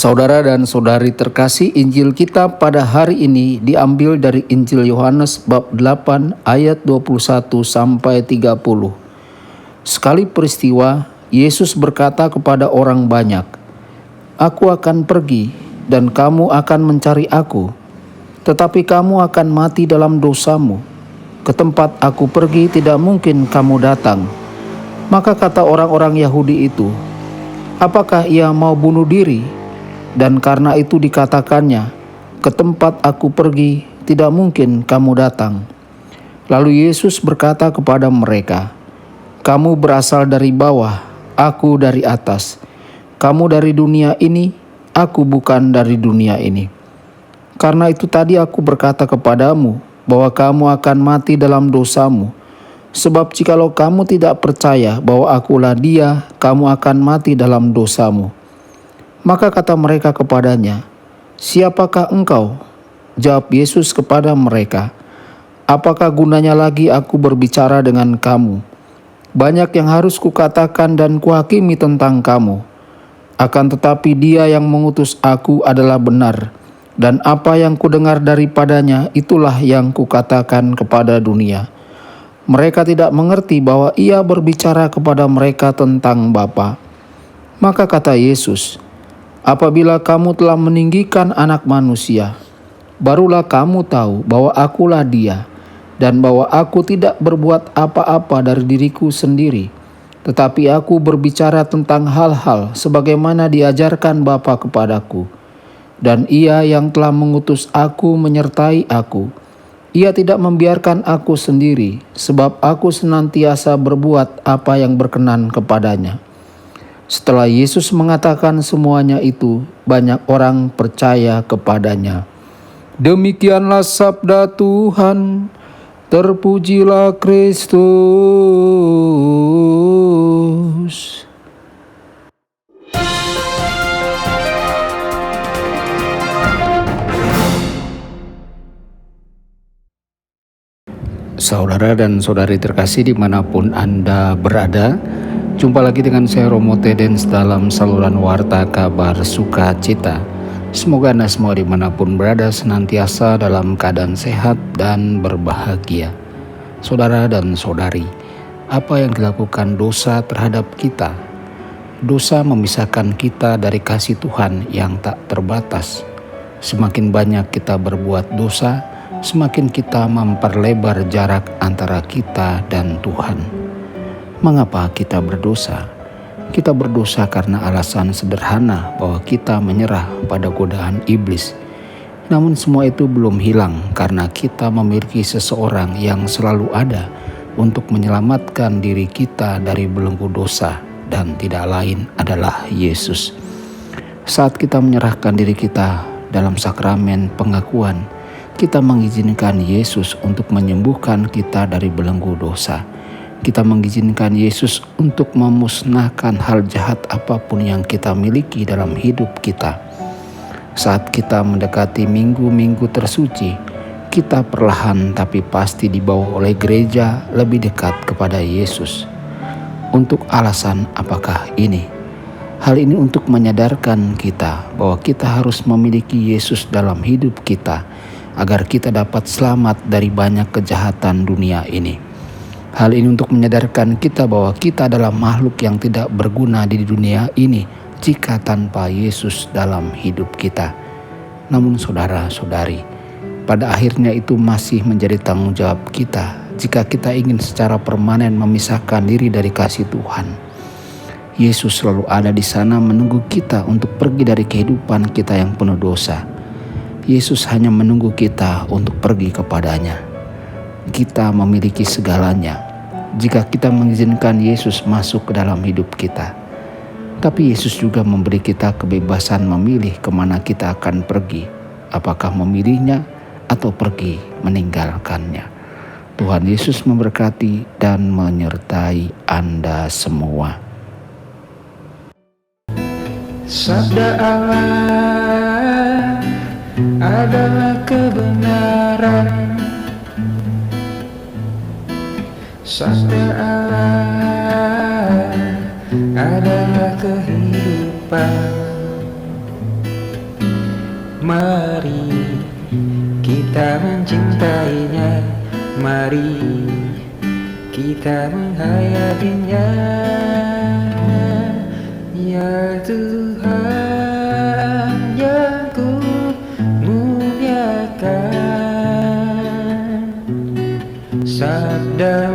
Saudara dan saudari terkasih, Injil kita pada hari ini diambil dari Injil Yohanes bab 8 ayat 21 sampai 30. Sekali peristiwa, Yesus berkata kepada orang banyak, "Aku akan pergi dan kamu akan mencari aku, tetapi kamu akan mati dalam dosamu. Ke tempat aku pergi tidak mungkin kamu datang." Maka kata orang-orang Yahudi itu, "Apakah ia mau bunuh diri?" Dan karena itu dikatakannya, "Ke tempat aku pergi tidak mungkin kamu datang." Lalu Yesus berkata kepada mereka, "Kamu berasal dari bawah, aku dari atas. Kamu dari dunia ini, aku bukan dari dunia ini. Karena itu tadi aku berkata kepadamu bahwa kamu akan mati dalam dosamu. Sebab jikalau kamu tidak percaya bahwa akulah Dia, kamu akan mati dalam dosamu." Maka kata mereka kepadanya, "Siapakah engkau?" Jawab Yesus kepada mereka, "Apakah gunanya lagi aku berbicara dengan kamu? Banyak yang harus kukatakan dan kuhakimi tentang kamu. Akan tetapi Dia yang mengutus aku adalah benar, dan apa yang kudengar daripadanya itulah yang kukatakan kepada dunia." Mereka tidak mengerti bahwa Ia berbicara kepada mereka tentang Bapa. Maka kata Yesus, "Apabila kamu telah meninggikan Anak Manusia, barulah kamu tahu bahwa akulah Dia, dan bahwa aku tidak berbuat apa-apa dari diriku sendiri, tetapi aku berbicara tentang hal-hal sebagaimana diajarkan Bapa kepadaku. Dan Ia yang telah mengutus aku menyertai aku. Ia tidak membiarkan aku sendiri, sebab aku senantiasa berbuat apa yang berkenan kepadanya." Setelah Yesus mengatakan semuanya itu, banyak orang percaya kepadanya. Demikianlah sabda Tuhan. Terpujilah Kristus. Saudara dan saudari terkasih dimanapun Anda berada, jumpa lagi dengan saya Romo Tedens dalam saluran Warta Kabar Sukacita. Semoga Anda semua dimanapun berada senantiasa dalam keadaan sehat dan berbahagia. Saudara dan saudari, apa yang dilakukan dosa terhadap kita? Dosa memisahkan kita dari kasih Tuhan yang tak terbatas. Semakin banyak kita berbuat dosa, semakin kita memperlebar jarak antara kita dan Tuhan. Mengapa kita berdosa? Kita berdosa karena alasan sederhana bahwa kita menyerah pada godaan iblis. Namun semua itu belum hilang karena kita memiliki seseorang yang selalu ada untuk menyelamatkan diri kita dari belenggu dosa, dan tidak lain adalah Yesus. Saat kita menyerahkan diri kita dalam sakramen pengakuan, kita mengizinkan Yesus untuk menyembuhkan kita dari belenggu dosa. Kita mengizinkan Yesus untuk memusnahkan hal jahat apapun yang kita miliki dalam hidup kita. Saat kita mendekati minggu-minggu tersuci, kita perlahan tapi pasti dibawa oleh gereja lebih dekat kepada Yesus. Untuk alasan apakah ini? Hal ini untuk menyadarkan kita bahwa kita harus memiliki Yesus dalam hidup kita, agar kita dapat selamat dari banyak kejahatan dunia ini. Hal ini untuk menyadarkan kita bahwa kita adalah makhluk yang tidak berguna di dunia ini jika tanpa Yesus dalam hidup kita. Namun saudara-saudari, pada akhirnya itu masih menjadi tanggung jawab kita jika kita ingin secara permanen memisahkan diri dari kasih Tuhan. Yesus selalu ada di sana menunggu kita untuk pergi dari kehidupan kita yang penuh dosa. Yesus hanya menunggu kita untuk pergi kepadanya. Kita memiliki segalanya jika kita mengizinkan Yesus masuk ke dalam hidup kita. Tapi Yesus juga memberi kita kebebasan memilih kemana kita akan pergi, apakah memilihnya atau pergi meninggalkannya. Tuhan Yesus memberkati dan menyertai Anda semua. Sabda Allah adalah kebenaran. Sabda Allah adalah kehidupan. Mari kita mencintainya, mari kita menghayatinya. Ya Tuhan yang ku muliakan, sabda